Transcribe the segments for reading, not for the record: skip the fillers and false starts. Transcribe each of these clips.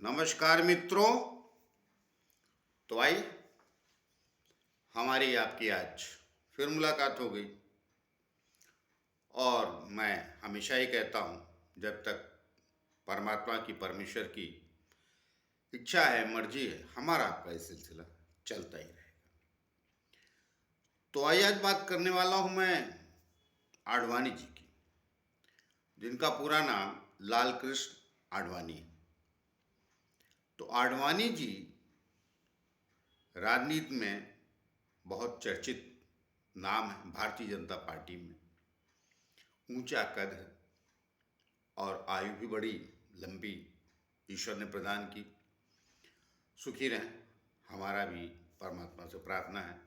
नमस्कार मित्रों। तो भाई हमारी आपकी आज फिर मुलाकात हो गई और मैं हमेशा ही कहता हूँ जब तक परमात्मा की परमेश्वर की इच्छा है मर्जी है हमारा आपका ये सिलसिला चलता ही रहेगा। तो आइए आज बात करने वाला हूँ मैं आडवाणी जी की, जिनका पूरा नाम लाल कृष्ण आडवाणी है। तो आडवाणी जी राजनीति में बहुत चर्चित नाम है। भारतीय जनता पार्टी में ऊंचा कद है और आयु भी बड़ी लंबी ईश्वर ने प्रदान की। सुखी रहें, हमारा भी परमात्मा से प्रार्थना है।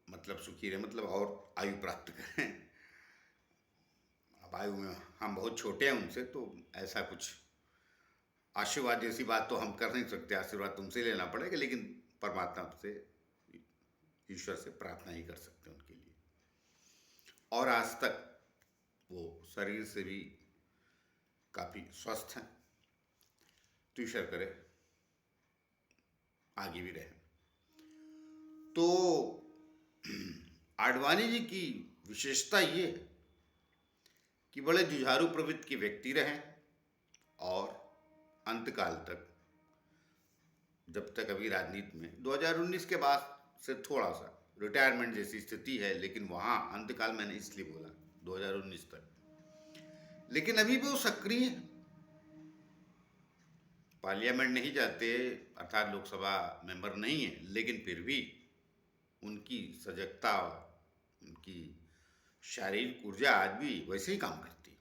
मतलब सुखी रहे मतलब और आयु प्राप्त करें। अब आयु में हम बहुत छोटे हैं उनसे, तो ऐसा कुछ आशीर्वाद जैसी बात तो हम कर नहीं सकते। आशीर्वाद तुमसे लेना पड़ेगा, लेकिन परमात्मा से ईश्वर से प्रार्थना ही कर सकते हैं उनके लिए। और आज तक वो शरीर से भी काफ़ी स्वस्थ हैं, तो ईश्वर करे आगे भी रहे। तो आडवाणी जी की विशेषता ये है कि बड़े जुझारू प्रवृत्ति के व्यक्ति रहे और अंतकाल तक, जब तक अभी राजनीति में 2019 के बाद से थोड़ा सा रिटायरमेंट जैसी स्थिति है, लेकिन वहाँ अंतकाल मैंने इसलिए बोला 2019 तक, लेकिन अभी भी वो सक्रिय है। पार्लियामेंट नहीं जाते, अर्थात लोकसभा मेंबर नहीं है, लेकिन फिर भी उनकी सजगता, उनकी शारीरिक ऊर्जा आज भी वैसे ही काम करती है।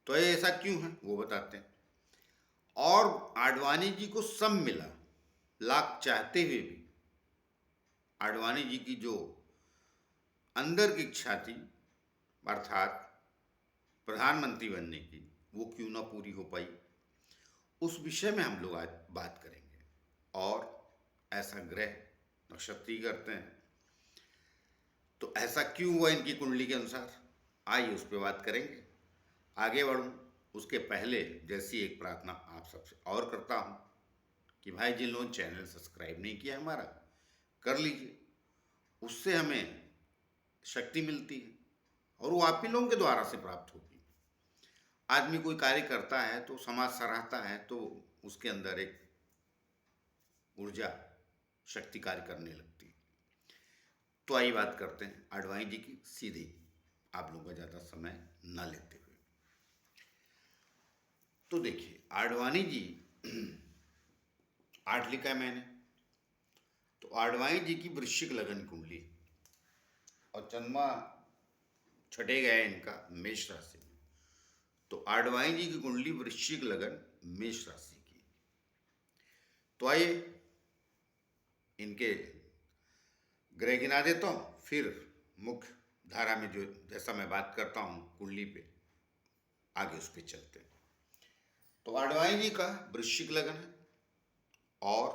तो ये ऐसा क्यों है वो बताते हैं। और आडवाणी जी को सब मिला, लाख चाहते हुए भी आडवाणी जी की जो अंदर की इच्छा थी, अर्थात प्रधानमंत्री बनने की, वो क्यों ना पूरी हो पाई, उस विषय में हम लोग आज बात करेंगे। और ऐसा ग्रह नक्षत्री करते हैं, तो ऐसा क्यों हुआ इनकी कुंडली के अनुसार, आइए उस पर बात करेंगे। आगे बढ़ूँ उसके पहले जैसी एक प्रार्थना आप सबसे और करता हूँ कि भाई जिन लोगों ने चैनल सब्सक्राइब नहीं किया हमारा, कर लीजिए। उससे हमें शक्ति मिलती है और वो आप ही लोगों के द्वारा से प्राप्त होगी। आदमी कोई कार्य करता है तो समाज सराहता है, तो उसके अंदर एक ऊर्जा शक्ति कार्य करने लगती है। तो आइए बात करते हैं आडवाणी जी की सीधी, आप लोगों का ज़्यादा समय न लेते हुए। तो देखिए आडवाणी जी 8 लिखा है मैंने, तो आडवाणी जी की वृश्चिक लगन कुंडली और चंद्रमा छठे गया इनका मेष राशि में। तो आडवाणी जी की कुंडली वृश्चिक लगन मेष राशि की। तो आइए इनके ग्रह गिना देता हूँ, फिर मुख्य धारा में जो जैसा मैं बात करता हूँ कुंडली पे, आगे उस पर चलते हैं। तो आडवाणी जी का वृश्चिक लगन है और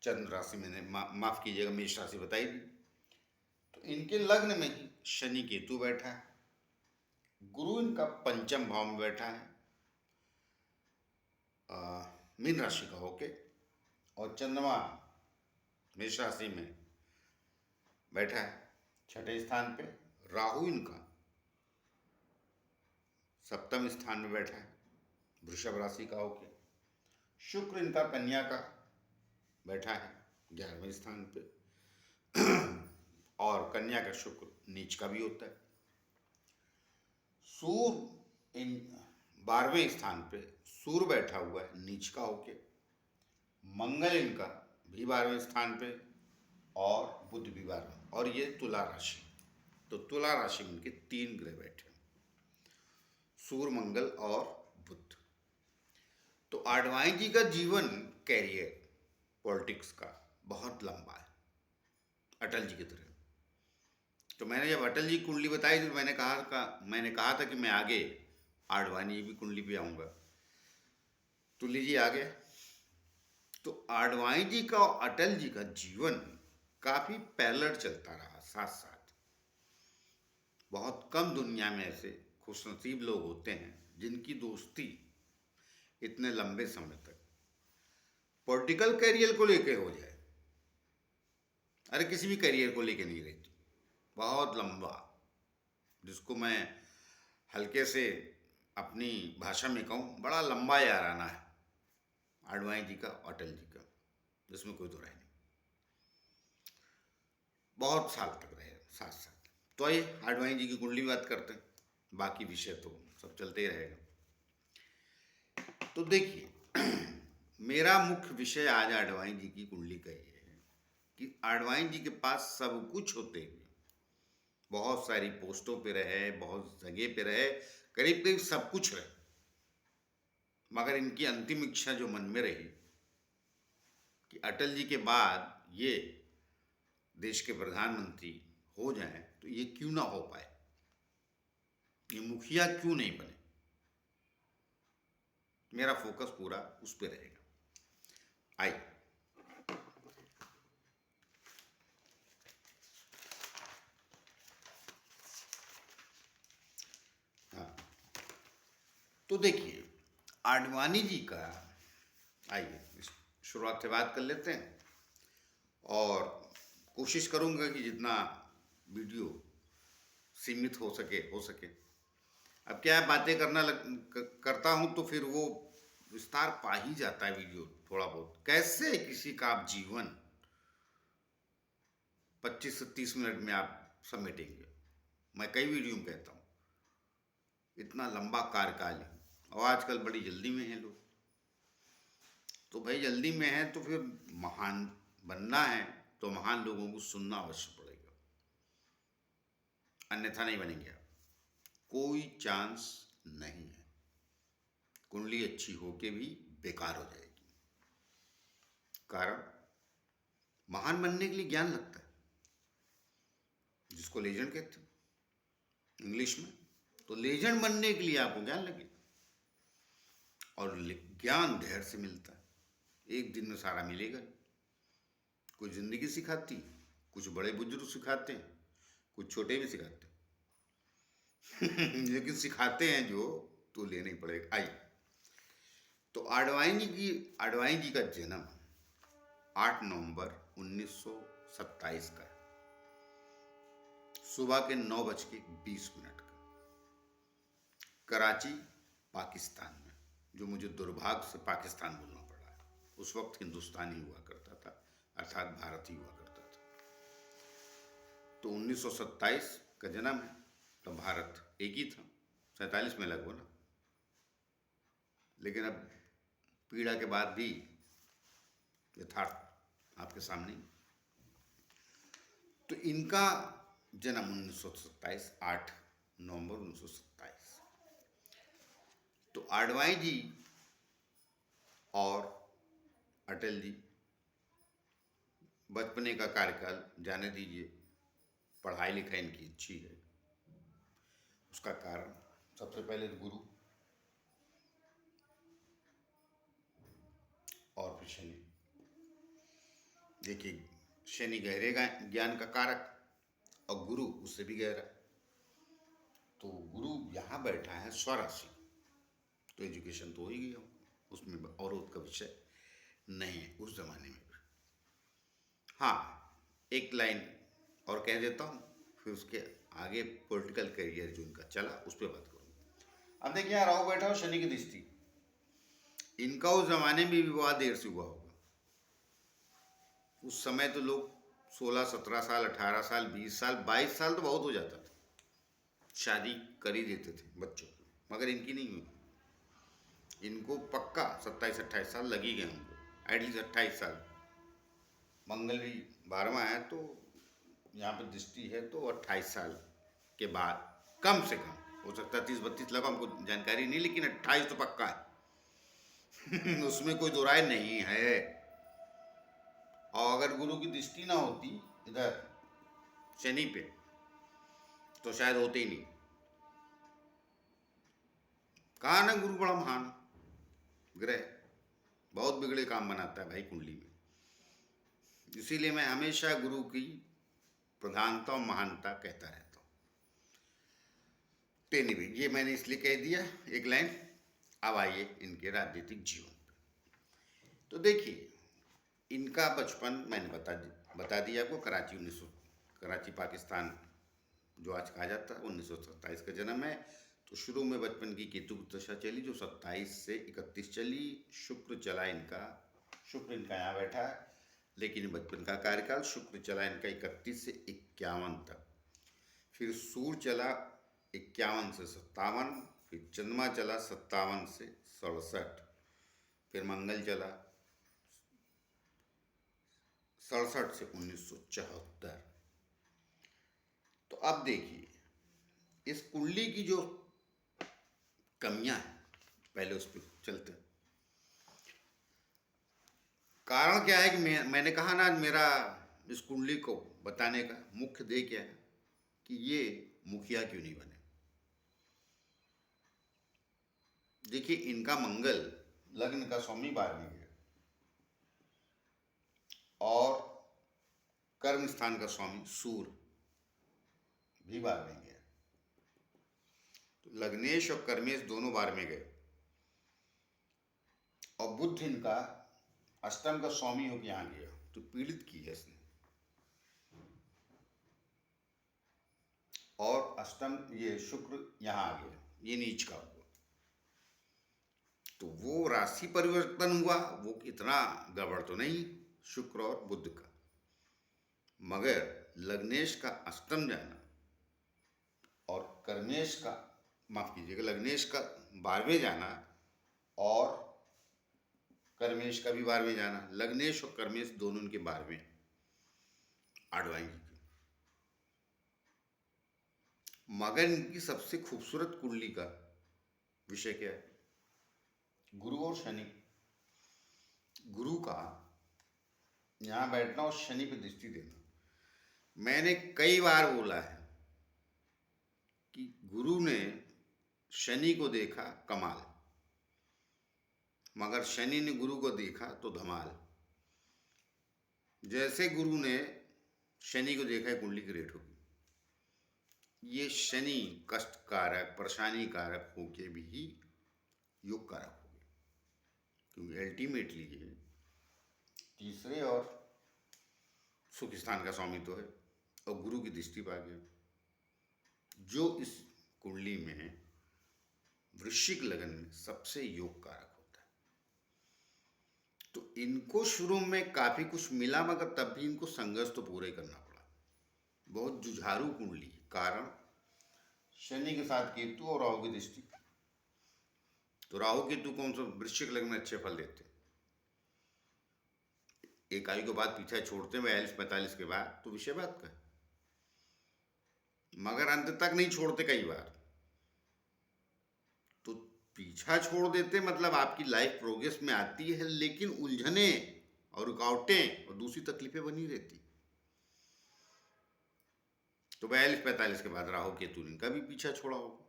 चंद्र राशि मैंने माफ कीजिएगा मेष राशि बताई दी। तो इनके लग्न में ही शनि केतु बैठा है, गुरु इनका पंचम भाव में बैठा है मीन राशि का होके, और चंद्रमा मेष राशि में बैठा है छठे स्थान पे। राहु इनका सप्तम स्थान में बैठा है वृषभ राशि का होके। शुक्र इनका कन्या का बैठा है 11वें स्थान पे और कन्या का शुक्र नीच का भी होता है। सूर्य इन 12वें स्थान पे सूर्य बैठा हुआ है नीच का होके। मंगल इनका भी 12वें स्थान पे और बुध भी 12वें, और ये तुला राशि। तो तुला राशि में इनके 3 ग्रह बैठे हैं, सूर्य मंगल और बुध। तो आडवाणी जी का जीवन कैरियर पॉलिटिक्स का बहुत लंबा है, अटल जी की तरह। तो मैंने जब अटल जी की कुंडली बताई तो मैंने कहा था कि मैं आगे आडवाणी की कुंडली पे आऊँगा। तो लीजिए आगे। तो आडवाणी जी का और अटल जी का जीवन काफ़ी पैरेलल चलता रहा साथ साथ। बहुत कम दुनिया में ऐसे खुशनसीब लोग होते हैं जिनकी दोस्ती इतने लंबे समय तक पॉलिटिकल करियर को लेके हो जाए। अरे किसी भी करियर को लेके नहीं रहती, बहुत लंबा, जिसको मैं हल्के से अपनी भाषा में कहूँ, बड़ा लंबा याराना है आडवाणी जी का, अटल जी का, जिसमें कोई दो राय नहीं। बहुत साल तक रहे, 7 साल। तो आइए आडवाणी जी की कुंडली बात करते हैं, बाकी विषय तो सब चलते ही रहेगा। तो देखिए मेरा मुख्य विषय आज आडवाणी जी की कुंडली का ये है कि आडवाणी जी के पास सब कुछ होते हुए, बहुत सारी पोस्टों पे रहे, बहुत जगह पे रहे, करीब करीब सब कुछ रहे, मगर इनकी अंतिम इच्छा जो मन में रही कि अटल जी के बाद ये देश के प्रधानमंत्री हो जाएं, तो ये क्यों ना हो पाए, ये मुखिया क्यों नहीं बने। मेरा फोकस पूरा उस पर रहेगा। आइए हाँ, तो देखिए आडवाणी जी का, आइए शुरुआत से बात कर लेते हैं और कोशिश करूंगा कि जितना वीडियो सीमित हो सके। अब क्या है, बातें करता हूं तो फिर वो विस्तार पा ही जाता है वीडियो थोड़ा बहुत। कैसे किसी का आप जीवन 25 से 30 मिनट में आप समेटेंगे। मैं कई वीडियो में कहता हूँ इतना लंबा कार्यकाल है, और आजकल बड़ी जल्दी में है लोग। तो भाई जल्दी में है तो फिर महान बनना है तो महान लोगों को सुनना अवश्य पड़ेगा, अन्यथा नहीं बनेंगे आप, कोई चांस नहीं है। कुंडली अच्छी होके भी बेकार हो जाएगी। कारण महान बनने के लिए ज्ञान लगता है, जिसको लेजेंड कहते हैं इंग्लिश में। तो लेजेंड बनने के लिए आपको ज्ञान लगेगा, और ज्ञान धैर्य से मिलता है, एक दिन में सारा मिलेगा। कुछ जिंदगी सिखाती, कुछ बड़े बुजुर्ग सिखाते हैं, कुछ छोटे भी सिखाते हैं लेकिन सिखाते हैं जो, तो लेना ही पड़ेगा। आइए, तो आडवाणी जी का जन्म 8 नवंबर 1927 का है, सुबह के 9:20 का, कराची पाकिस्तान में, जो मुझे दुर्भाग्य से पाकिस्तान बोलना पड़ा है। उस वक्त हिंदुस्तान ही हुआ करता था, अर्थात भारत ही हुआ करता था। तो 1927 का जन्म है, तो भारत एक ही था, 47 में अलग हुआ ना। लेकिन अब पीड़ा के बाद भी यथार्थ आपके सामने। तो इनका जन्म 1927, 8 नवंबर 1927। तो आडवाणी जी और अटल जी, बचपने का कार्यकाल जाने दीजिए, पढ़ाई लिखाई इनकी अच्छी है। उसका कारण सबसे पहले गुरु और फिर शनि। देखिए, शनि गहरे ज्ञान का कारक और गुरु उससे भी गहरा। तो गुरु यहाँ बैठा है स्वराशि, तो एजुकेशन तो हो ही गया, उसमें अवरोध का विषय नहीं है उस जमाने में। हाँ, एक लाइन और कह देता हूँ, फिर उसके आगे पॉलिटिकल करियर जो इनका चला उस पर बात करूँगा। अब देखिए, राहु बैठा हो शनि की दृष्टि, इनका उस जमाने में भी विवाह देर से हुआ होगा। उस समय तो लोग 16, 17 साल, 18 साल, 20 साल, 22 साल तो बहुत हो जाता था, शादी कर ही देते थे बच्चों की, मगर इनकी नहीं हुई। इनको पक्का 27, 28 साल लगी गए उनको, एटलीस्ट 28 साल। मंगल भी 12वां है, तो यहाँ पर दृष्टि है, तो 28 साल के बाद कम से कम, हो सकता है 30-32 लगा, हमको जानकारी नहीं, लेकिन 28 तो पक्का है उसमें कोई दो राय नहीं है। और अगर गुरु की दृष्टि ना होती इधर शनि पे, तो शायद होते ही नहीं। कहा ना, गुरु बड़ा महान ग्रह, बहुत बिगड़े काम बनाता है भाई कुंडली में। इसीलिए मैं हमेशा गुरु की प्रधानता और महानता कहता रहता हूँ। तेनी भी ये मैंने इसलिए कह दिया एक लाइन। अब आइए इनके राजनीतिक जीवन। तो देखिए, इनका बचपन मैंने बता दिया आपको। कराची पाकिस्तान जो आज कहा जाता है, 1927 का जन्म है। तो शुरू में बचपन की केतु की दशा चली जो 27 से 31 चली। शुक्र इनका यहाँ बैठा है, लेकिन बचपन का कार्यकाल शुक्र चला इनका 31 से 51 तक। फिर सूर्य चला 51 से 57, फिर चंद्रमा चला 57 से 67, फिर मंगल चला 67 से 1974। तो अब देखिए इस कुंडली की जो कमियां हैं, पहले उस पर चलते हैं। कारण क्या है कि मैंने कहा ना, मेरा इस कुंडली को बताने का मुख्य ध्येय क्या है कि ये मुखिया क्यों नहीं बने। देखिए, इनका मंगल लग्न का स्वामी 12वें है और कर्म स्थान का स्वामी सूर्य भी 12वें है। तो लग्नेश और कर्मेश दोनों 12वें गए और बुध इनका अष्टम का स्वामी होकर यहाँ गया, तो पीड़ित की है इसने। और अष्टम ये शुक्र यहाँ आ गया, ये नीच का हुआ। तो वो राशि परिवर्तन हुआ, वो इतना गड़बड़ तो नहीं शुक्र और बुध का, मगर लग्नेश का अष्टम जाना और कर्मेश का, माफ कीजिएगा, लग्नेश का 12वें जाना और कर्मेश का भी 12वें जाना, लग्नेश और कर्मेश दोनों उनके 12वें आडवाएंगे। मगर इनकी सबसे खूबसूरत कुंडली का विषय क्या है? गुरु और शनि। गुरु का यहाँ बैठना और शनि पे दृष्टि देना। मैंने कई बार बोला है कि गुरु ने शनि को देखा कमाल, मगर शनि ने गुरु को देखा तो धमाल। जैसे गुरु ने शनि को देखा है, कुंडली ग्रेट होगी। ये शनि कष्ट कारक, परेशानी कारक होके भी योग कारक हो गए, क्योंकि अल्टीमेटली ये तीसरे और सुख स्थान का स्वामी तो है और गुरु की दृष्टि पा गया, जो इस कुंडली में वृश्चिक लगन में सबसे योग कारक होता है। तो इनको शुरू में काफी कुछ मिला, मगर तब भी इनको संघर्ष तो पूरे करना पड़ा। बहुत जुझारू कुंडली, कारण शनि के साथ केतु और राहु की दृष्टि। तो राहु केतु कौन सा वृश्चिक लग्न में अच्छे फल देते हैं, एक आयु के बाद पीछा छोड़ते हैं 42-45 के बाद, तो विषय बात का है। मगर अंत तक नहीं छोड़ते कई बार, तो पीछा छोड़ देते मतलब आपकी लाइफ प्रोग्रेस में आती है, लेकिन उलझने और रुकावटें और दूसरी तकलीफें बनी रहती। तो 42-45 के बाद राहु केतु इनका भी पीछा छोड़ा होगा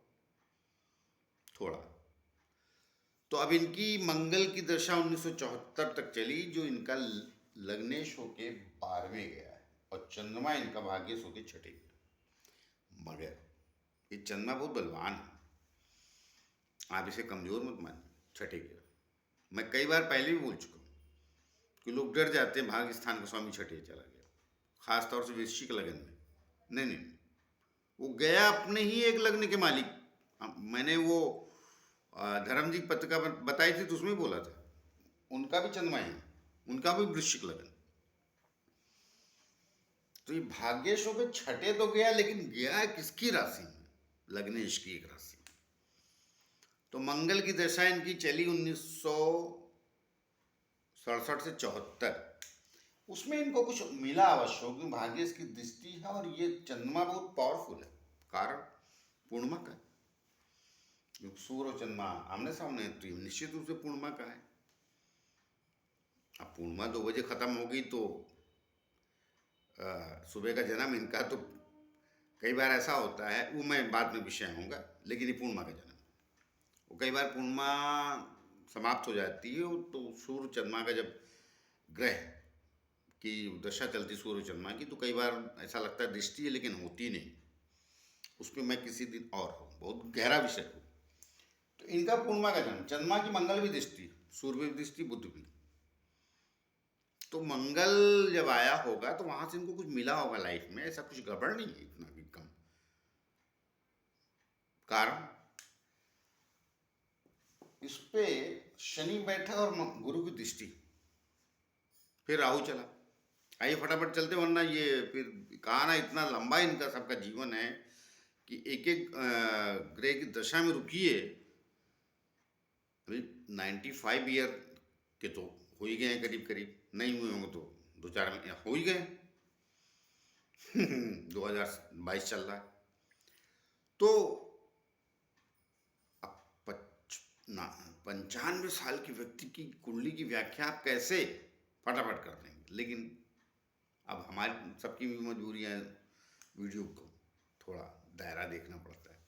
थोड़ा। तो अब इनकी मंगल की दशा 1974 तक चली, जो इनका लग्नेश होके 12वें गया है और चंद्रमा इनका भाग्यश होके 6ठे गया। मगर ये चंद्रमा बहुत बलवान है, आप इसे कमजोर मत मानिए। 6ठे गया, मैं कई बार पहले भी बोल चुका हूँ कि लोग डर जाते हैं भाग्य स्थान का स्वामी 6ठे चला गया, खासतौर से वृश्चिक लगन में। नहीं, वो गया अपने ही एक लग्न के मालिक। मैंने वो धर्मजीत पत्रिका बताई थी तो उसमें बोला था उनका भी चंद्रमा है, उनका भी वृश्चिक लगन। तो ये भाग्यश हो गए 6ठे तो गया, लेकिन गया किसकी राशि में? लग्नेश की एक राशि। तो मंगल की दशा इनकी चली 1967 से 74। उसमें इनको कुछ मिला अवश्य, क्योंकि भाग्यश की दृष्टि है और ये चंद्रमा बहुत पावरफुल है। कारण पूर्णिमा का, सूर्य और चंद्रमा आमने सामने, तो निश्चित रूप से पूर्णिमा का है। अब पूर्णिमा 2 बजे खत्म होगी तो सुबह का जन्म इनका, तो कई बार ऐसा होता है, वो मैं बाद में विषय आऊँगा, लेकिन ये पूर्णिमा का जन्म, वो कई बार पूर्णिमा समाप्त हो जाती है तो सूर्य चंद्रमा का जब ग्रह की दशा चलती सूर्य चंद्रमा की, तो कई बार ऐसा लगता है दृष्टि है, लेकिन होती नहीं, उस पर मैं किसी दिन और हूँ, बहुत गहरा विषय हो। तो इनका पूर्णिमा का जन्म, चंद्रमा की मंगल भी दृष्टि, सूर्य भी दृष्टि, बुध भी। तो मंगल जब आया होगा तो वहां से इनको कुछ मिला होगा लाइफ में, ऐसा कुछ गड़बड़ नहीं है इतना भी कम। कारण इस पे शनि बैठा और गुरु की दृष्टि, फिर राहु चला। आइए फटाफट चलते, वरना ये फिर कहा ना, इतना लंबा इनका सबका जीवन है कि एक एक ग्रह की दशा में रुकिए। अभी 95 ईयर के तो हो ही गए हैं करीब करीब, नहीं हुए होंगे तो 2-4 महीने हो ही गए। 2022 चल रहा है तो अब 95 साल की व्यक्ति की कुंडली की व्याख्या आप कैसे फटाफट कर देंगे। लेकिन अब हमारी सबकी भी मजबूरी है, वीडियो को थोड़ा दायरा देखना पड़ता है।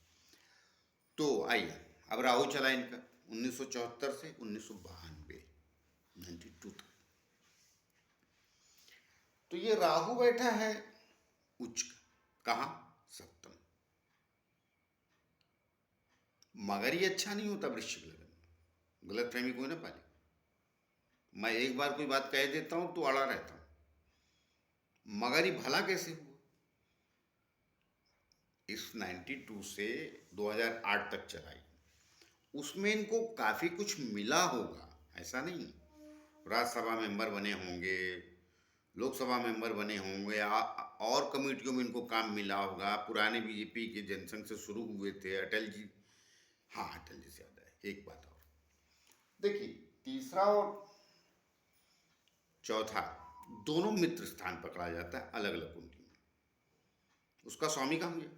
तो आइए, अब राहु चला इनका 1974 से 1992, 92 तक। तो ये राहु बैठा है उच्च, कहाँ, सप्तम। मगर ये अच्छा नहीं होता वृश्चिक लगन, गलत फहमी कोई ना पाले। मैं एक बार कोई बात कह देता हूं तो अड़ा रहता हूं, मगर ये भला कैसे हुआ। इस 92 से 2008 तक चलाई, उसमें इनको काफी कुछ मिला होगा, ऐसा नहीं। राज्यसभा मेंबर बने होंगे, लोकसभा मेंबर बने होंगे, और कमेटियों में इनको काम मिला होगा। पुराने बीजेपी के जनसंघ से शुरू हुए थे अटल जी। हाँ, अटल जी से याद है एक बात और, देखिए तीसरा और चौथा दोनों मित्र स्थान पकड़ा जाता है अलग अलग कुंडली में। उसका स्वामी कहाँ गया,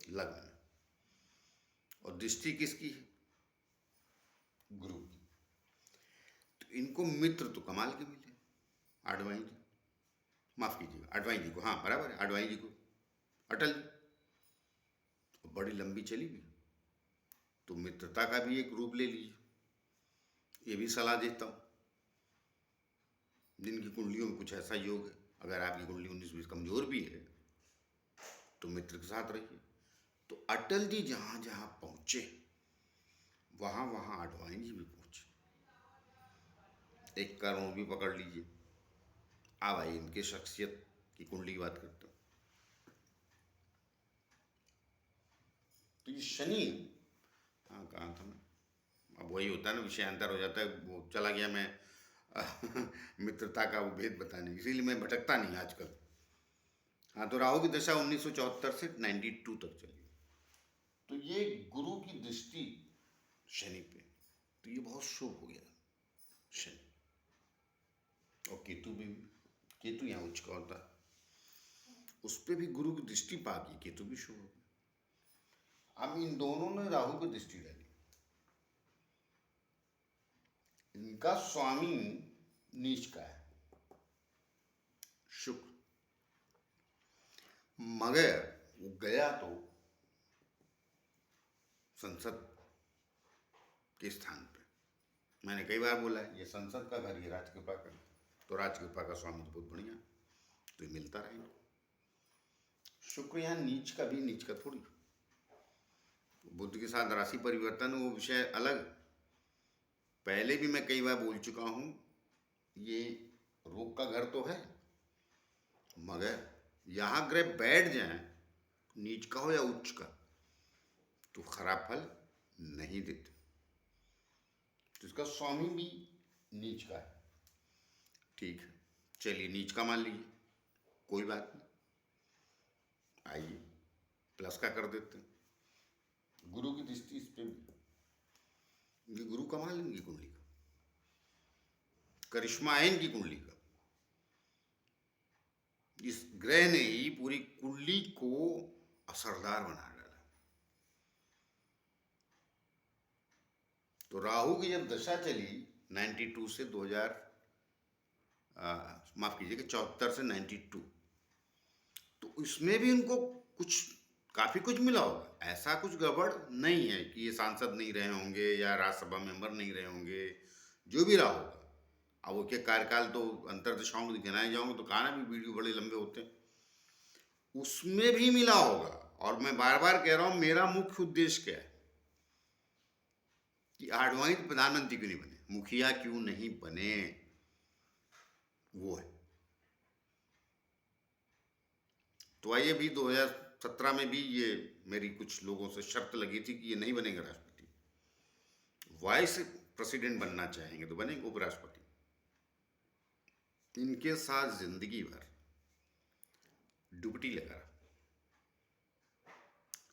लग्न में। और दृष्टि किसकी है, गुरु की। तो इनको मित्र तो कमाल के मिले, आडवाणी जी, माफ कीजिएगा आडवाणी जी को, हाँ बराबर है, आडवाणी जी को, अटल जी। तो बड़ी लंबी चली भी, तो मित्रता का भी एक रूप ले लीजिए, ये भी सलाह देता हूँ। जिनकी कुंडलियों में कुछ ऐसा योग है, अगर आपकी कुंडली 19-20 कमजोर भी है तो मित्र के साथ रहिए। तो अटल जी जहां जहां पहुंचे वहां वहां आडवाणी जी भी पहुंचे। एक करोड़ भी पकड़ लीजिए। अब आइए इनके शख्सियत की कुंडली की बात करते हैं। तो ये शनि, हाँ कहा था मैं, अब वही होता है ना, विषयांतर हो जाता है, वो चला गया मैं मित्रता का वो भेद बताने, इसीलिए मैं भटकता नहीं आजकल। हाँ, तो राहु की दशा 1974 से 92 तक चली। तो ये गुरु की दृष्टि शनि पे, तो ये बहुत शुभ हो गया शनि। और केतु भी, केतु यहाँ उच्च का होता है, उस पर भी गुरु की दृष्टि पा गई, केतु भी शुभ हो गया। अब इन दोनों ने राहु की दृष्टि डाली। इनका स्वामी नीच का है, शुक्र, मगर वो गया तो संसद के स्थान पे। मैंने कई बार बोला है, ये संसद का घर, ये राजकृपा का, तो राजकृपा का स्वामी तो बहुत बढ़िया, तो ये मिलता रहेगा। शुक्र यहाँ नीच का भी, नीच का थोड़ी। बुध के साथ राशि परिवर्तन वो विषय अलग, पहले भी मैं कई बार बोल चुका हूं। ये रोग का घर तो है, मगर यहां ग्रह बैठ जाए, नीच का हो या उच्च का, तो खराब फल नहीं देते। तो इसका स्वामी भी नीच का है, ठीक है, चलिए नीच का मान लीजिए, कोई बात नहीं। आइए प्लस का कर देते हैं, गुरु की दृष्टि इस पे भी, ये गुरु कमाल इनकी कुंडली का, करिश्मा है इनकी कुंडली का। इस ग्रह ने ही पूरी कुंडली को असरदार बना डाला। तो राहु की जब दशा चली 92 से 2000, माफ कीजिएगा 74 से 92, तो इसमें भी उनको कुछ काफी कुछ मिला होगा। ऐसा कुछ गड़बड़ नहीं है कि ये सांसद नहीं रहे होंगे या राज्यसभा मेंबर नहीं रहे होंगे, जो भी रहा होगा अब उसके कार्यकाल तो अंतर्दशाओं में गिनाए जाऊंगे तो कहा ना भी वीडियो बड़े लंबे होते हैं, उसमें भी मिला होगा। और मैं बार बार कह रहा हूं, मेरा मुख्य उद्देश्य क्या है कि आडवाणी प्रधानमंत्री क्यों नहीं बने, मुखिया क्यों नहीं बने, वो है। तो आइए, भी 2017 में भी ये मेरी कुछ लोगों से शर्त लगी थी कि ये नहीं बनेंगे राष्ट्रपति, वाइस प्रेसिडेंट बनना चाहेंगे तो बनेंगे उपराष्ट्रपति। इनके साथ जिंदगी भर ड्यूटी लगा रहा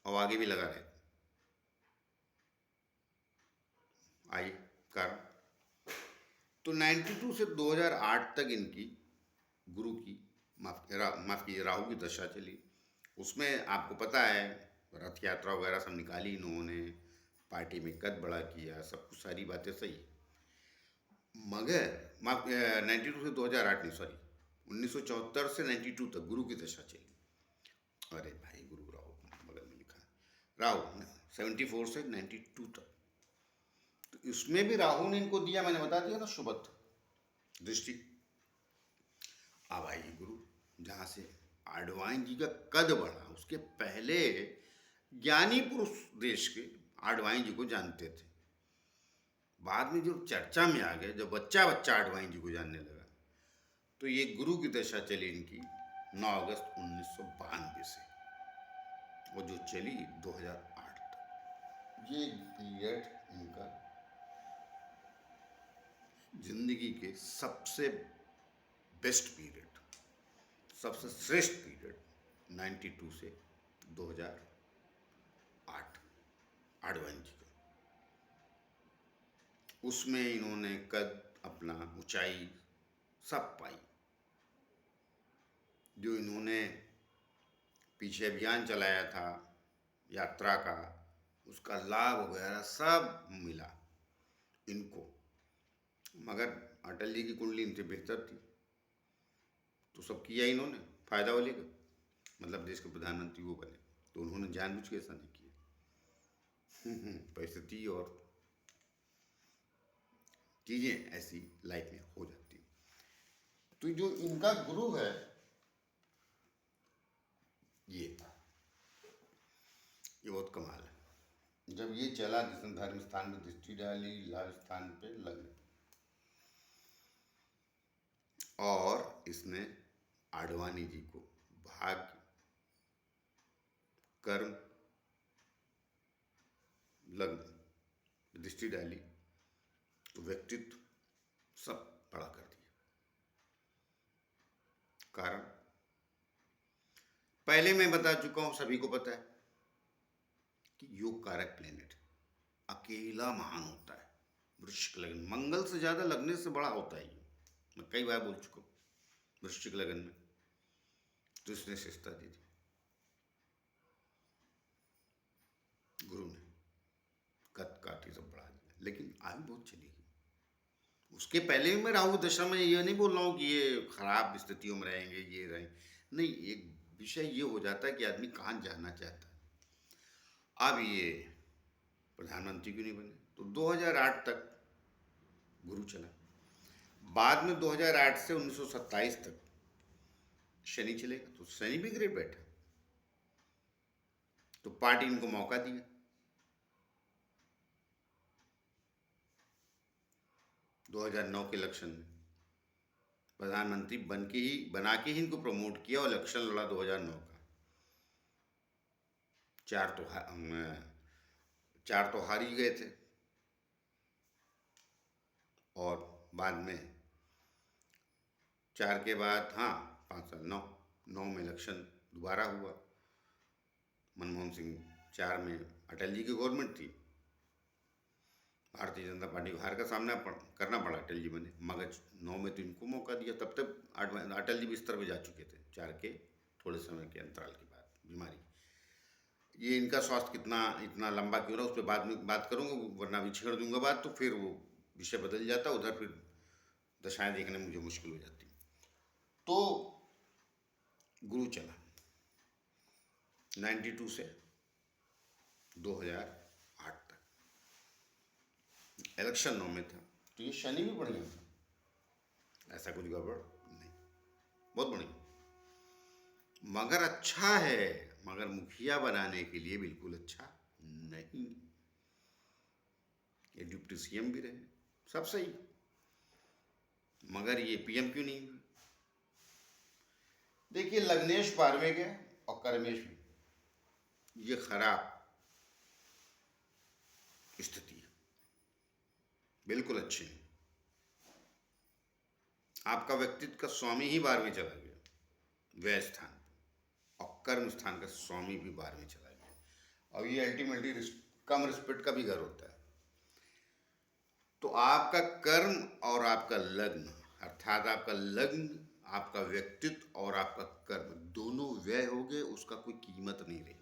और आगे भी लगा रहे। आइए कारण, तो 92 से 2008 तक इनकी गुरु की माफ कीजिए राहु की दशा चली। उसमें आपको पता है रथ यात्रा वगैरह सब निकाली इन्होंने, पार्टी में कद बड़ा किया, सब कुछ सारी बातें सही। मगर 92 से 2008 नहीं, सॉरी 1974 से 92 तक गुरु की दशा चली। अरे भाई, गुरु राहु बगल में लिखा है, राहु 74 से 92 तक। तो इसमें भी राहु ने इनको दिया, मैंने बता दिया ना, शुभत्व दृष्टि। अब आइए गुरु, जहाँ से आडवाणी जी का कद बढ़ा, उसके पहले ज्ञानी पुरुष देश के आडवाणी जी को जानते थे। बाद में जो चर्चा में आ गए, जब बच्चा बच्चा आडवाणी जी को जानने लगा, तो ये गुरु की दशा चली इनकी 9 अगस्त 1992 से, और जो चली 2008 तक। ये पीरियड इनका जिंदगी के सबसे बेस्ट पीरियड, सबसे श्रेष्ठ पीरियड 92 से 2008 आडवाणी जी का। उसमें इन्होंने कद, अपना ऊंचाई सब पाई। जो इन्होंने पीछे अभियान चलाया था यात्रा का, उसका लाभ वगैरह सब मिला इनको। मगर अटल जी की कुंडली इनसे बेहतर थी, तो सब किया इन्होंने फायदा वाले का, मतलब देश के प्रधानमंत्री वो बने। तो उन्होंने जानबूझ के ऐसा नहीं किया। परिस्थिति और चीजें ऐसी लाइफ में हो जाती। तो जो इनका गुरु है ये बहुत कमाल है। जब ये चला, जिसने धर्म स्थान में दृष्टि डाली, लाभ स्थान पे लग्न, और इसने आडवाणी जी को भाग्य, कर्म, लग्न दृष्टि डाली, तो व्यक्तित्व सब बड़ा कर दिया। कारण पहले मैं बता चुका हूं, सभी को पता है कि योग कारक प्लेनेट अकेला महान होता है। वृश्चिक लग्न मंगल से ज्यादा लगने से बड़ा होता है, मैं कई बार बोल चुका हूं। वृश्चिक लग्न में तो इसने शिष्टता दी थी गुरु ने, कद काठी सब बढ़ा दिया, लेकिन आगे बहुत चलेगी। उसके पहले भी मैं राहु दशा में ये नहीं बोल रहा हूँ कि ये खराब स्थितियों में रहेंगे, ये रहें नहीं। एक विषय ये हो जाता है कि आदमी कहाँ जाना चाहता है। अब ये प्रधानमंत्री क्यों नहीं बने, तो 2008 तक गुरु चला। बाद में 2008 से 1927 तक शनि चलेगा, तो शनि भी ग्रेट बैठा, तो पार्टी इनको मौका दिया। 2009 के इलेक्शन में प्रधानमंत्री बना के ही इनको प्रमोट किया, और इलेक्शन लड़ा 2009 का। चार तो हार ही गए थे, और बाद में 4 के बाद, हाँ 5 साल, 9 में इलेक्शन दोबारा हुआ। मनमोहन सिंह 4 में, अटल जी की गवर्नमेंट थी, भारतीय जनता पार्टी को हार का सामना करना पड़ा, अटल जी बने। मगर 9 में तो इनको मौका दिया। तब तक अटल जी बिस्तर पे जा चुके थे, 4 के थोड़े समय के अंतराल के बाद बीमारी। ये इनका स्वास्थ्य कितना इतना लंबा क्यों रहा, उस पर बाद में बात करूँगा, वरना भी छेड़ दूंगा बात, तो फिर वो विषय बदल जाता, उधर फिर दशाएं देखने में मुझे मुश्किल हो जाती। तो गुरु चला 92 से 2008 तक, इलेक्शन 9 में था, तो ये शनि भी बढ़िया था। ऐसा कुछ गड़बड़ नहीं, बहुत बढ़िया। मगर अच्छा है, मगर मुखिया बनाने के लिए बिल्कुल अच्छा नहीं। ये डिप्टी सीएम भी रहे, सब सही, मगर ये पीएम क्यों नहीं हुए? देखिए, लग्नेश 12वें गए और कर्मेश भी, ये खराब स्थिति है, बिल्कुल अच्छी नहीं। आपका व्यक्तित्व का स्वामी ही 12वें चला गया व्यय स्थान पे, और कर्म स्थान का स्वामी भी 12वें चला गया। और ये अल्टीमेटली कम रिस्पेक्ट का भी घर होता है। तो आपका कर्म और आपका लग्न, अर्थात आपका लग्न, आपका व्यक्तित्व और आपका कर्म दोनों व्यय हो गए, उसका कोई कीमत नहीं रही।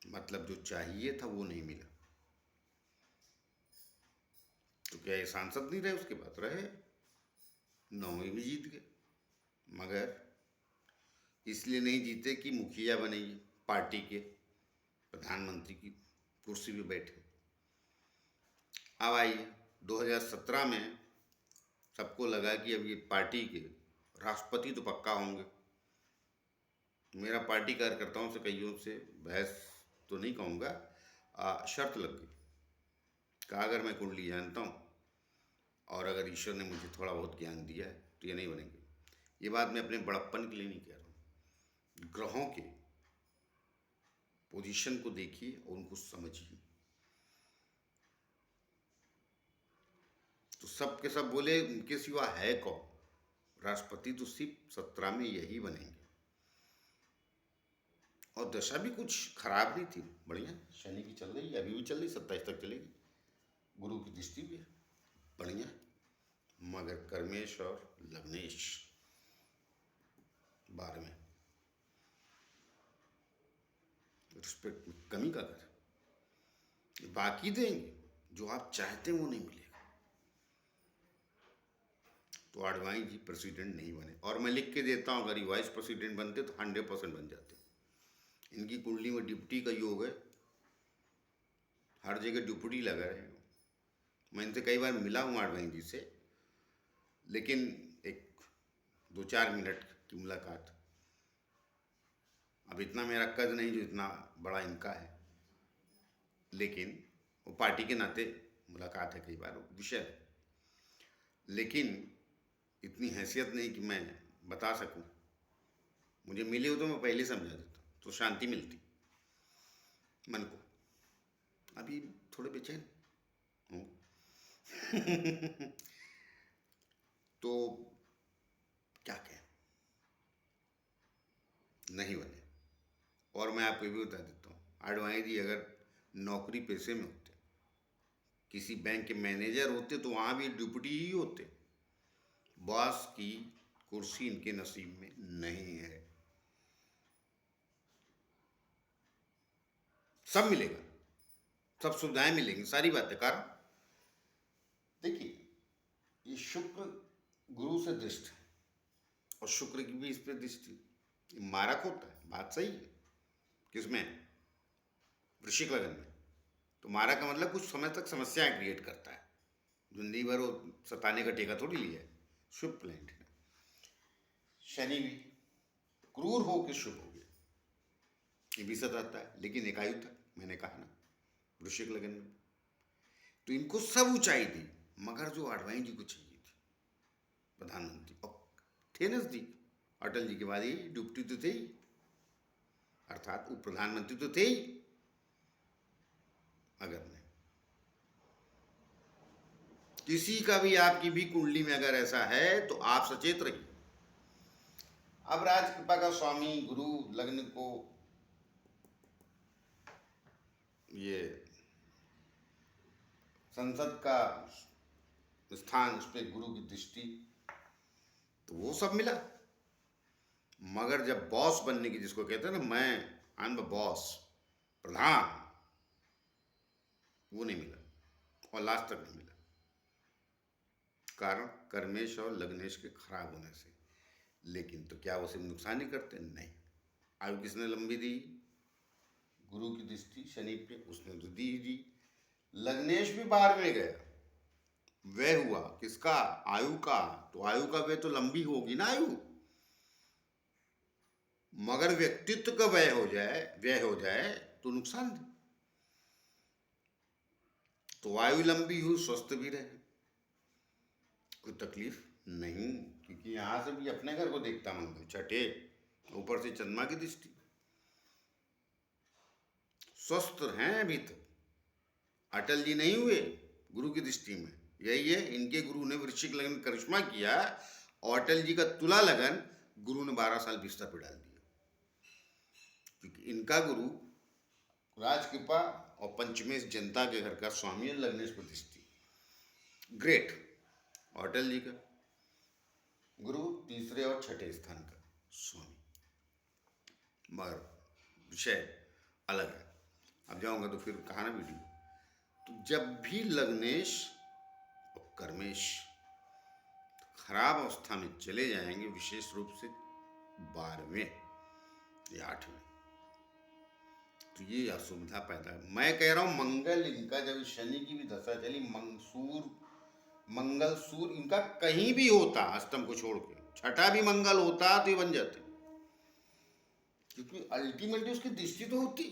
मतलब जो चाहिए था वो नहीं मिला। तो क्या ये सांसद नहीं रहे? उसके बाद रहे, 9वीं भी जीत गए, मगर इसलिए नहीं जीते कि मुखिया बने, पार्टी के प्रधानमंत्री की कुर्सी पे बैठे। अब आइए 2017 में सबको लगा कि अब ये पार्टी के राष्ट्रपति तो पक्का होंगे। मेरा पार्टी कार्यकर्ताओं से कईयों से बहस तो नहीं कहूँगा, शर्त लग गई। कहा अगर मैं कुंडली जानता हूँ और अगर ईश्वर ने मुझे थोड़ा बहुत ज्ञान दिया है तो ये नहीं बनेंगे। ये बात मैं अपने बड़प्पन के लिए नहीं कह रहा हूँ, ग्रहों के पोजीशन को देखिए और उनको समझिए। तो सब के सब बोले उनके सिवा है कौन? राष्ट्रपति तो सिर्फ 17 में यही बनेंगे। और दशा भी कुछ खराब नहीं थी, बढ़िया, शनि की चल रही है, अभी भी चल रही, 27 तक चलेगी। गुरु की दृष्टि भी है, बढ़िया। मगर कर्मेश और लग्नेश 12वें, रिस्पेक्ट में कमी का कर। बाकी देंगे, जो आप चाहते हैं वो नहीं मिलेगा। तो आडवाणी जी प्रेसिडेंट नहीं बने, और मैं लिख के देता हूँ अगर ये वाइस प्रेसिडेंट बनते तो 100% बन जाते। इनकी कुंडली में डिप्टी का योग है, हर जगह डिप्टी लगा रहे। मैं इनसे कई बार मिला हूँ आडवाणी जी से, लेकिन एक 2-4 मिनट की मुलाकात। अब इतना मेरा कद नहीं जो इतना बड़ा इनका है, लेकिन वो पार्टी के नाते मुलाकात है, कई बार विषय है, लेकिन इतनी हैसियत नहीं कि मैं बता सकूं। मुझे मिले हो तो मैं पहले समझा देता, तो शांति मिलती मन को। अभी थोड़े बेचैन हूँ। तो क्या कहें, नहीं बने। और मैं आपको ये भी बता देता हूँ, आडवाणी जी अगर नौकरी पेशे में होते, किसी बैंक के मैनेजर होते, तो वहाँ भी डिप्टी ही होते। बॉस की कुर्सी इनके नसीब में नहीं है। सब मिलेगा, सब सुविधाएं मिलेंगी, सारी बातें। कारण देखिए, ये शुक्र गुरु से दृष्ट है, और शुक्र की भी इस पे दृष्टि, मारक होता है, बात सही है। किसमें? वृश्चिक लगन में। तो मारक का मतलब कुछ समय तक समस्याएं क्रिएट करता है, जिंदगी भर वो सताने का ठेका थोड़ी लिया है। शुभ प्लेनेट है। शनि भी क्रूर हो के शुभ हो गया, ये भी सताता है, लेकिन एक आयु तक, मैंने कहा ना, वृश्चिक लगन में। तो इनको सब ऊंचाई दी, मगर जो आडवाणी जी को चाहिए थी प्रधानमंत्री, और थे नजदीक, अटल जी के बाद ही डिप्टी तो थे ही, अर्थात वो प्रधानमंत्री तो थे ही, अगर नहीं। किसी का भी, आपकी भी कुंडली में अगर ऐसा है तो आप सचेत रहिए। अब राज कृपा का स्वामी गुरु लग्न को ये संसद का स्थान, उस पर गुरु की दृष्टि, तो वो सब मिला। मगर जब बॉस बनने की, जिसको कहते हैं ना, मैं आई एम द बॉस, प्रधान, वो नहीं मिला, और लास्ट तक नहीं मिला। कारण कर्मेश और लग्नेश के खराब होने से। लेकिन तो क्या उसे नुकसान ही करते? नहीं। आयु किसने लंबी दी? गुरु की दृष्टि शनि पे, उसने तो दी ही दी। लग्नेश भी 12 में गया, व्यय हुआ किसका? आयु का। तो आयु का व्यय तो लंबी होगी ना आयु, मगर व्यक्तित्व का व्यय हो जाए तो नुकसान दे। तो आयु लंबी हुई, स्वस्थ भी रहे, कोई तकलीफ नहीं। क्योंकि यहां से भी अपने घर को देखता मंगल छठे, ऊपर से चंद्रमा की दृष्टि, स्वस्थ हैं अभी तक। अटल जी नहीं हुए गुरु की दृष्टि में, यही है। इनके गुरु ने वृश्चिक लगन में करिश्मा किया, और अटल जी का तुला लगन गुरु ने 12 साल बिस्तर पे डाल दिया। क्योंकि इनका गुरु राजकृपा और पंचमेश जनता के घर का स्वामी है, लग्नेश प्रतिष्ठी, ग्रेट। और अटल जी का गुरु तीसरे और छठे स्थान का स्वामी, मगर विषय अलग है। अब जाऊंगा तो फिर कहा ना वीडियो। तो जब भी लग्नेश और कर्मेश खराब अवस्था में चले जाएंगे, विशेष रूप से 12वें या 8वें, तो ये असुविधा पैदा है। मैं कह रहा हूं मंगल इनका जब शनि की भी दशा चली, मंगल सूर इनका कहीं भी होता, अष्टम को छोड़ के छठा भी मंगल होता तो ये बन जाते, क्योंकि अल्टीमेटली उसकी दृष्टि तो होती।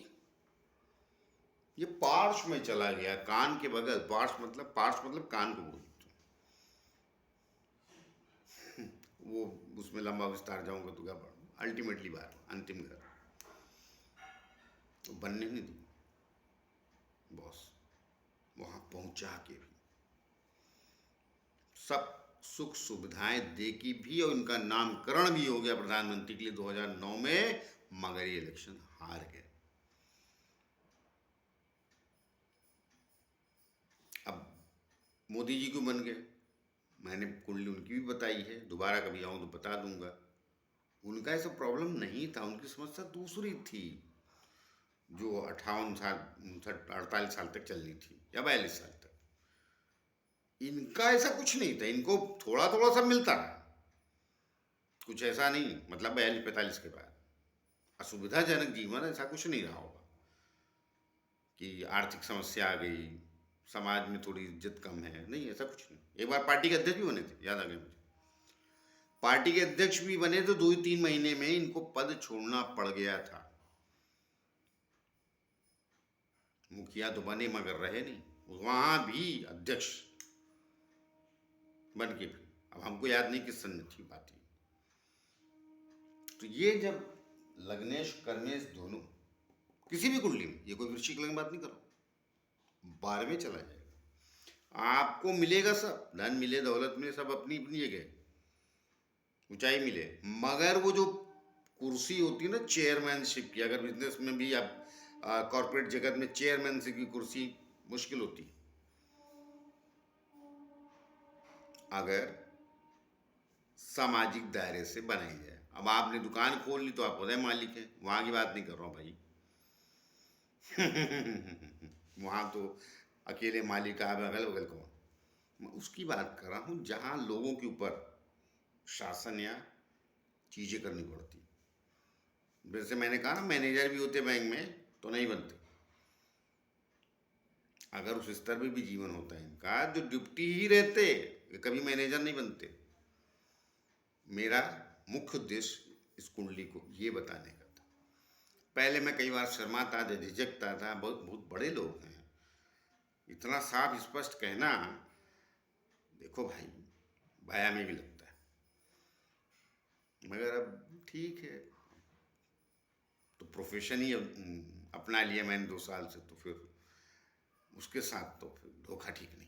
ये पार्श्व में चला गया, कान के बगल। पार्श्व मतलब कान को बोलते, वो उसमें लंबा विस्तार जाऊंगा तो क्या पढ़, अल्टीमेटली बात अंतिम घर तो बनने नहीं दी बॉस, वहां पहुंचा के भी सब सुख सुविधाएं दे की भी, और इनका नामकरण भी हो गया प्रधानमंत्री के लिए 2009 में, मगर ये इलेक्शन हार गए। अब मोदी जी क्यों बन गए? मैंने कुंडली उनकी भी बताई है, दोबारा कभी आऊं तो बता दूंगा। उनका ऐसा प्रॉब्लम नहीं था, उनकी समस्या दूसरी थी, जो 58 साल 48 साल तक चलनी थी, या 42 साल तक। इनका ऐसा कुछ नहीं था, इनको थोड़ा थोड़ा सब मिलता रहा, कुछ ऐसा नहीं। मतलब 42-45 के बाद असुविधाजनक जीवन ऐसा कुछ नहीं रहा होगा कि आर्थिक समस्या आ गई, समाज में थोड़ी इज्जत कम है, नहीं ऐसा कुछ नहीं। एक बार पार्टी के अध्यक्ष भी बने थे, याद आ गया मुझे। पार्टी के अध्यक्ष भी बने तो 2 ही 3 महीने में इनको पद छोड़ना पड़ गया था। मुखिया तो बने मगर रहे नहीं, वहां भी अध्यक्ष बन के भी। अब हमको याद नहीं किस सन में थी बात ये। तो ये जब लग्नेश कर्मेश दोनों किसी भी कुंडली में, ये कोई वृश्चिक लग्न बात नहीं कर रहा, 12वें चला जाएगा, आपको मिलेगा सब, धन मिले, दौलत मिले, सब अपनी अपनी जगह ऊंचाई मिले, मगर वो जो कुर्सी होती है ना चेयरमैनशिप की, अगर बिजनेस में भी आप कॉर्पोरेट जगत में चेयरमैनशिप की कुर्सी मुश्किल होती है। अगर सामाजिक दायरे से बनाई जाए, अब आपने दुकान खोल ली तो आप खुद मालिक हैं, वहां की बात नहीं कर रहा हूं भाई। वहां तो अकेले मालिक, आप अगल बगल कौन, मैं उसकी बात कर रहा हूं जहां लोगों के ऊपर शासन या चीजें करनी पड़ती। जैसे मैंने कहा ना, मैनेजर भी होते बैंक में तो नहीं बनते। अगर उस स्तर पे भी जीवन होता है इनका, जो डिप्टी ही रहते, ये कभी मैनेजर नहीं बनते। मेरा मुख्य उद्देश्य इस कुंडली को ये बताने का था। पहले मैं कई बार शर्माता था, झिझकता था, बहुत बहुत बड़े लोग हैं, इतना साफ स्पष्ट कहना, देखो भाई भाया में भी लगता है, मगर अब ठीक है, तो प्रोफेशन ही अपना लिया मैंने 2 साल से, तो फिर उसके साथ तो फिर धोखा ठीक नहीं।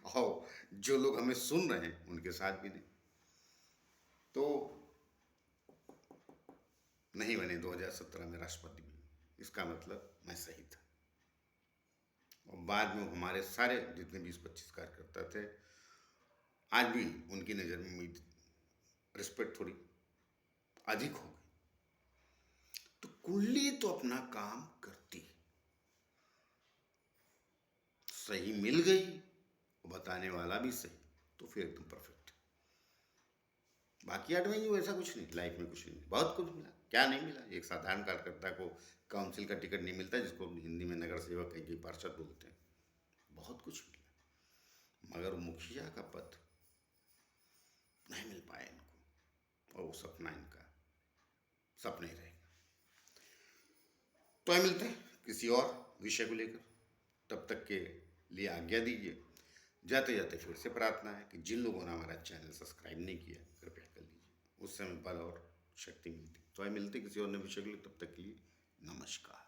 और जो लोग हमें सुन रहे हैं उनके साथ भी नहीं। तो नहीं बने 2017 में राष्ट्रपति भी, इसका मतलब मैं सही था। और बाद में हमारे सारे जितने 20-25 कार्यकर्ता थे, आज भी उनकी नज़र में मेरी रिस्पेक्ट थोड़ी अधिक हो गई। तो कुंडली तो अपना काम करती है, सही मिल गई, बताने वाला भी सही, तो फिर एकदम परफेक्ट। बाकी 8 महीने वैसा कुछ नहीं, लाइफ में कुछ नहीं, बहुत कुछ मिला। क्या नहीं मिला? एक साधारण कार्यकर्ता को काउंसिल का टिकट नहीं मिलता, जिसको हिंदी में नगर सेवक कहीं पार्षद बोलते हैं, बहुत कुछ मिला। मगर मुखिया का पद नहीं मिल पाया इनको, और वो सपना इनका सपना ही रहेगा। तो मिलते हैं किसी और विषय को लेकर, तब तक के लिए आज्ञा दीजिए। जाते जाते फिर से प्रार्थना है कि जिन लोगों ने हमारा चैनल सब्सक्राइब नहीं किया कृपया कर लीजिए, उससे हमें बल और शक्ति मिलती। तो मिलते किसी और नए विषय के लिए, तब तक के लिए नमस्कार।